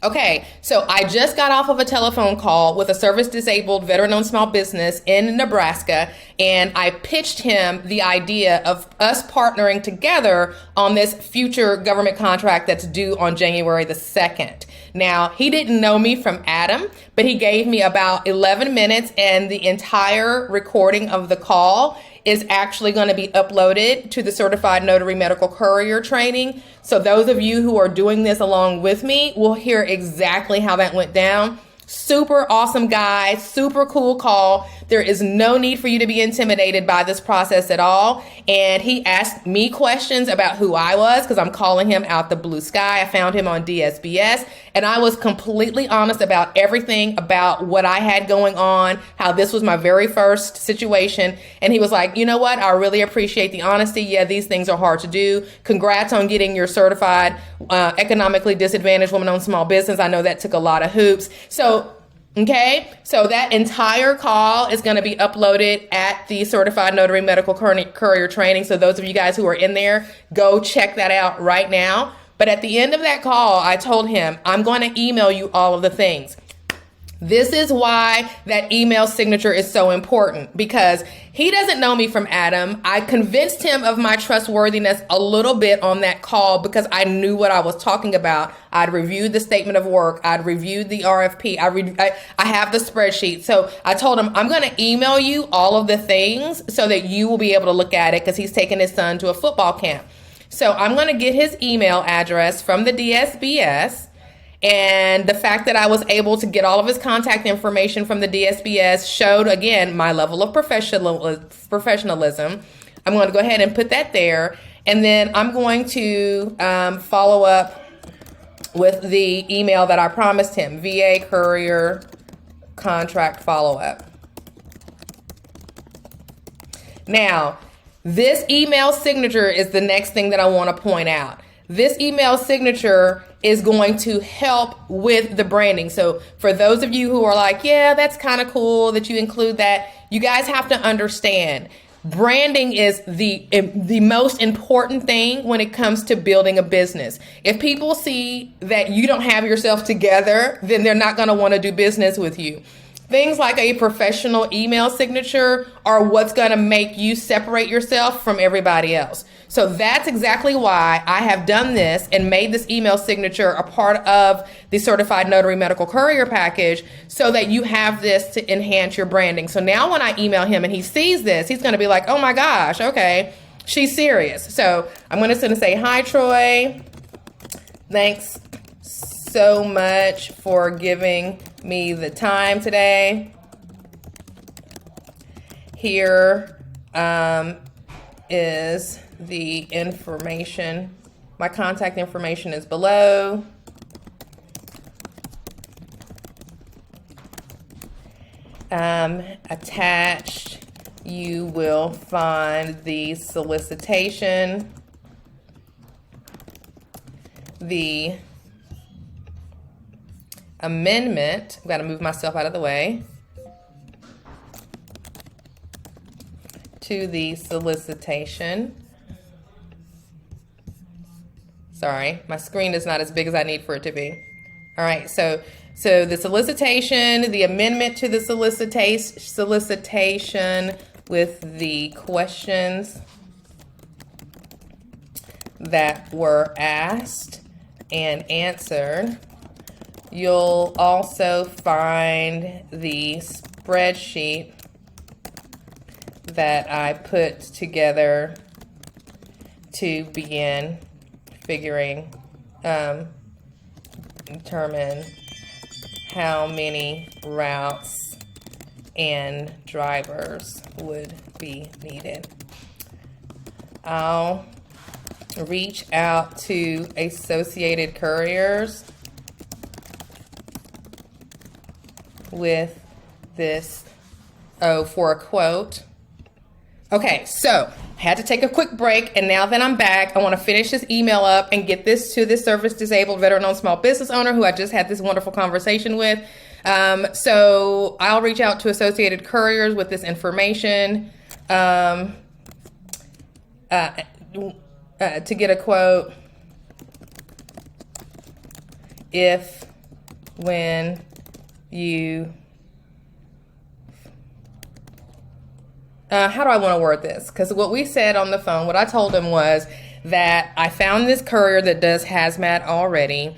Okay, so I just got off of a telephone call with a service-disabled veteran-owned small business in Nebraska, and I pitched him the idea of us partnering together on this future government contract that's due on January the 2nd. Now, he didn't know me from Adam, but he gave me about 11 minutes, and the entire recording of the call is actually going to be uploaded to the Certified Notary Medical Courier training. So those of you who are doing this along with me will hear exactly how that went down. Super awesome guy, super cool call. There is no need for you to be intimidated by this process at all. And he asked me questions about who I was because I'm calling him out the blue sky. I found him on DSBS, and I was completely honest about everything about what I had going on, how this was my very first situation. And he was like, you know what? I really appreciate the honesty. Yeah, these things are hard to do. Congrats on getting your certified economically disadvantaged woman-owned small business. I know that took a lot of hoops. Okay, so that entire call is going to be uploaded at the Certified Notary Medical Courier training. So those of you guys who are in there, go check that out right now. But at the end of that call, I told him, I'm going to email you all of the things. This is why that email signature is so important, because he doesn't know me from Adam. I convinced him of my trustworthiness a little bit on that call because I knew what I was talking about. I'd reviewed the statement of work. I'd reviewed the RFP. I have the spreadsheet. So I told him, I'm going to email you all of the things so that you will be able to look at it, because he's taking his son to a football camp. So I'm going to get his email address from the DSBS. And the fact that I was able to get all of his contact information from the DSBS showed, again, my level of professionalism. I'm going to go ahead and put that there. And then I'm going to follow up with the email that I promised him, VA Courier Contract Follow-up. Now, this email signature is the next thing that I want to point out. This email signature is going to help with the branding. So for those of you who are like, yeah, that's kind of cool that you include that, you guys have to understand branding is the most important thing when it comes to building a business. If people see that you don't have yourself together, then they're not going to want to do business with you. Things like a professional email signature are what's going to make you separate yourself from everybody else. So that's exactly why I have done this and made this email signature a part of the Certified Notary Medical Courier package so that you have this to enhance your branding. So now when I email him and he sees this, he's going to be like, oh my gosh, okay, she's serious. So I'm going to say, hi, Troy. Thanks so much for giving me the time today. Here is the information. My contact information is below. Attached, you will find the solicitation, the amendment. I've got to move myself out of the way. To the solicitation. Sorry, my screen is not as big as I need for it to be. All right, so the solicitation, the amendment to the solicitation with the questions that were asked and answered. You'll also find the spreadsheet that I put together to begin figuring, determine how many routes and drivers would be needed. I'll reach out to Associated Couriers with this, for a quote. Okay, so had to take a quick break, and now that I'm back, I want to finish this email up and get this to this service-disabled veteran-owned small business owner who I just had this wonderful conversation with. So I'll reach out to Associated Couriers with this information to get a quote if when you, how do I want to word this? Because what we said on the phone, what I told him was that I found this courier that does hazmat already.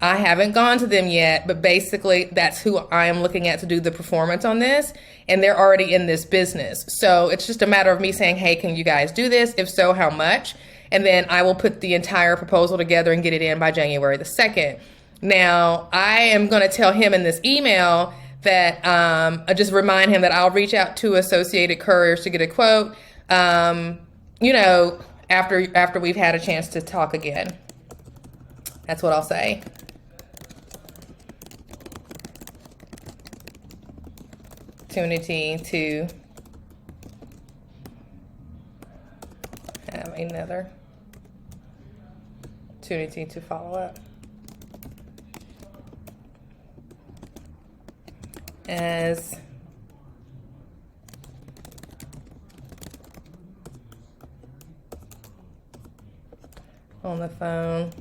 I haven't gone to them yet, but basically that's who I am looking at to do the performance on this. And they're already in this business. So it's just a matter of me saying, hey, can you guys do this? If so, how much? And then I will put the entire proposal together and get it in by January the 2nd. Now, I am going to tell him in this email that I just remind him that I'll reach out to Associated Couriers to get a quote, you know, after we've had a chance to talk again. That's what I'll say. Opportunity to have another opportunity to follow up. As on the phone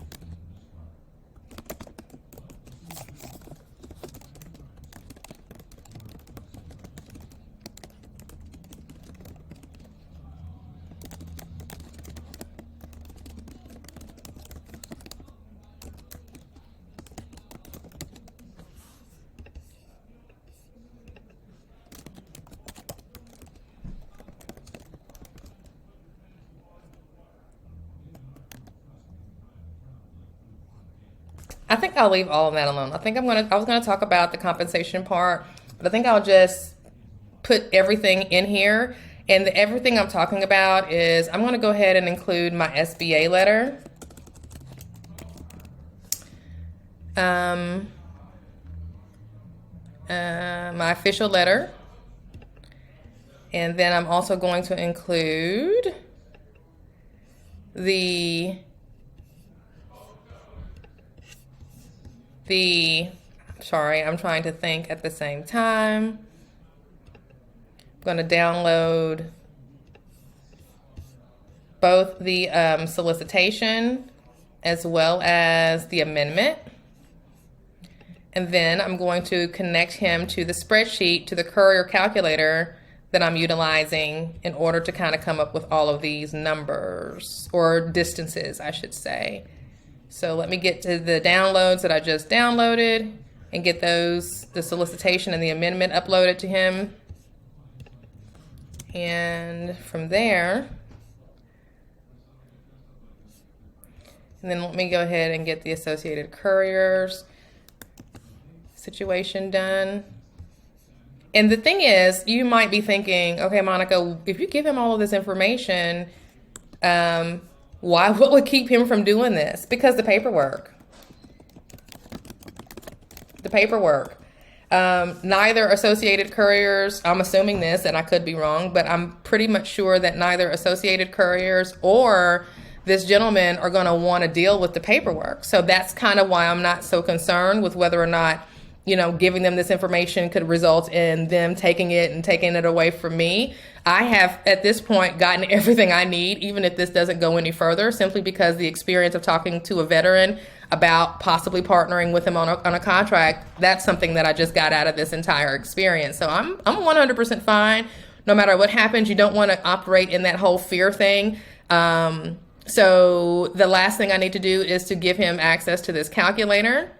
I think I'll leave all of that alone. I was gonna talk about the compensation part, but I think I'll just put everything in here. And everything I'm talking about is I'm gonna go ahead and include my SBA letter. My official letter. And then I'm also going to include sorry, I'm trying to think at the same time. I'm going to download both the solicitation as well as the amendment. And then I'm going to connect him to the spreadsheet, to the courier calculator that I'm utilizing in order to kind of come up with all of these numbers, or distances, I should say. So let me get to the downloads that I just downloaded and get those, the solicitation and the amendment, uploaded to him. And from there, and then let me go ahead and get the Associated Couriers situation done. And the thing is, you might be thinking, okay, Monica, if you give him all of this information, what would keep him from doing this? Because the paperwork. Neither Associated Couriers, I'm assuming this, and I could be wrong, but I'm pretty much sure that neither Associated Couriers or this gentleman are going to want to deal with the paperwork. So that's kind of why I'm not so concerned with whether or not, you know, giving them this information could result in them taking it away from me. I have, at this point, gotten everything I need, even if this doesn't go any further, simply because the experience of talking to a veteran about possibly partnering with him on a contract, that's something that I just got out of this entire experience. So I'm 100% fine. No matter what happens, you don't want to operate in that whole fear thing. So the last thing I need to do is to give him access to this calculator.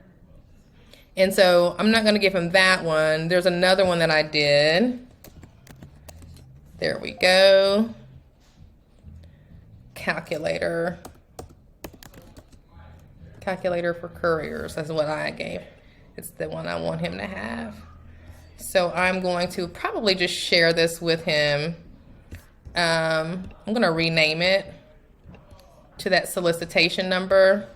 And so I'm not going to give him that one. There's another one that I did. There we go. Calculator for couriers. That's what I gave. It's the one I want him to have. So I'm going to probably just share this with him. I'm going to rename it to that solicitation number.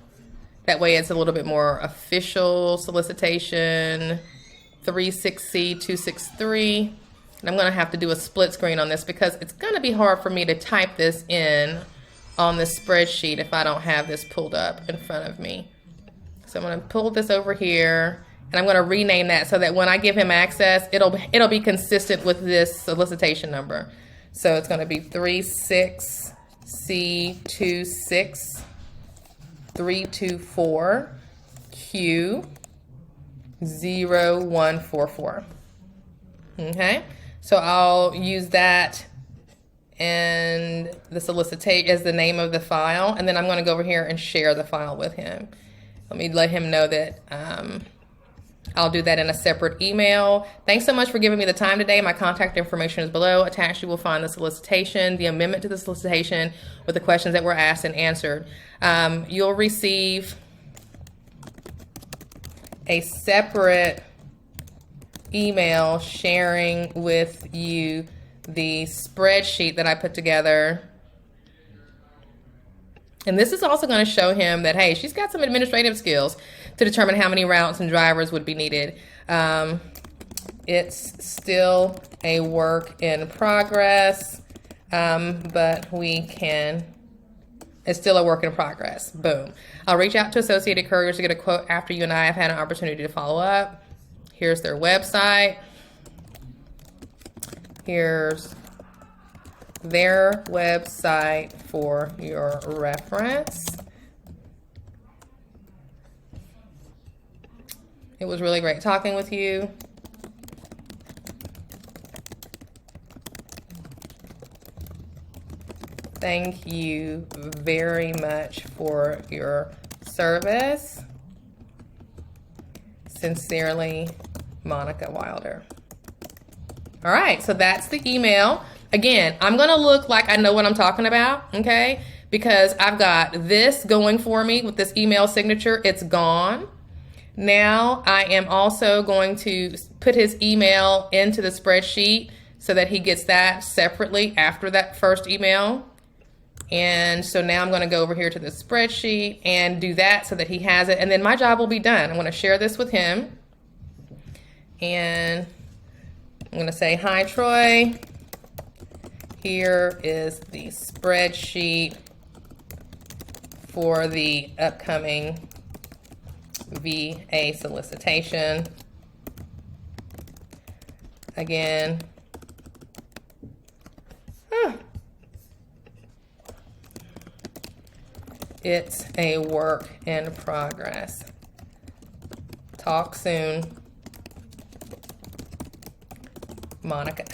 That way it's a little bit more official. Solicitation 36C263. And I'm going to have to do a split screen on this because it's going to be hard for me to type this in on the spreadsheet if I don't have this pulled up in front of me. So I'm going to pull this over here, and I'm going to rename that so that when I give him access, it'll be consistent with this solicitation number. So it's going to be 36C26324Q 0144. Okay, so I'll use that and the solicitation as the name of the file, and then I'm going to go over here and share the file with him. Let me let him know that I'll do that in a separate email. Thanks so much for giving me the time today. My contact information is below. Attached, you will find the solicitation, the amendment to the solicitation with the questions that were asked and answered. You'll receive a separate email sharing with you the spreadsheet that I put together. And this is also going to show him that, hey, she's got some administrative skills to determine how many routes and drivers would be needed. It's still a work in progress, but it's still a work in progress. Boom. I'll reach out to Associated Couriers to get a quote after you and I have had an opportunity to follow up. Here's their website. Here's their website for your reference. It was really great talking with you. Thank you very much for your service. Sincerely, Monica Wilder. All right, so that's the email. Again, I'm going to look like I know what I'm talking about, okay? Because I've got this going for me with this email signature. It's gone. Now I am also going to put his email into the spreadsheet so that he gets that separately after that first email. And so now I'm going to go over here to the spreadsheet and do that so that he has it. And then my job will be done. I'm going to share this with him. And I'm going to say, hi, Troy. Here is the spreadsheet for the upcoming VA solicitation. Again, it's a work in progress. Talk soon, Monica.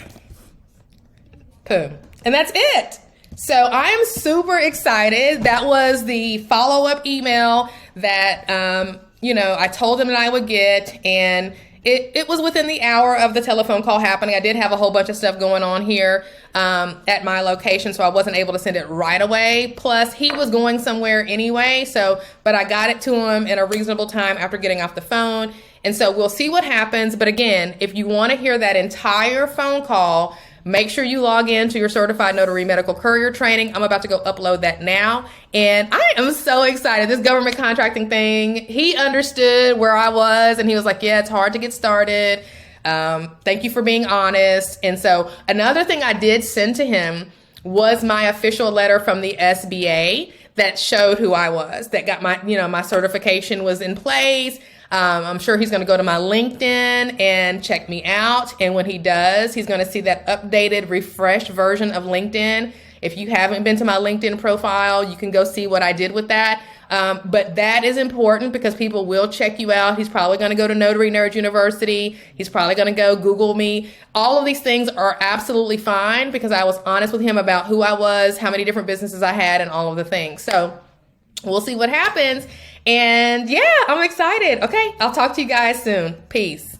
Boom. And that's it. So I am super excited. That was the follow-up email that, I told him that I would get, and it was within the hour of the telephone call happening. I did have a whole bunch of stuff going on here at my location, so I wasn't able to send it right away. Plus, he was going somewhere anyway, but I got it to him in a reasonable time after getting off the phone. And so we'll see what happens. But again, if you want to hear that entire phone call, make sure you log in to your Certified Notary Medical Courier training. I'm about to go upload that now. And I am so excited. This government contracting thing, he understood where I was, and he was like, yeah, it's hard to get started. Thank you for being honest. And so another thing I did send to him was my official letter from the SBA that showed who I was, that got my certification was in place. I'm sure he's going to go to my LinkedIn and check me out. And when he does, he's going to see that updated, refreshed version of LinkedIn. If you haven't been to my LinkedIn profile, you can go see what I did with that. But that is important because people will check you out. He's probably going to go to Notary Nerds University. He's probably going to go Google me. All of these things are absolutely fine because I was honest with him about who I was, how many different businesses I had, and all of the things. So we'll see what happens. And yeah, I'm excited. Okay, I'll talk to you guys soon. Peace.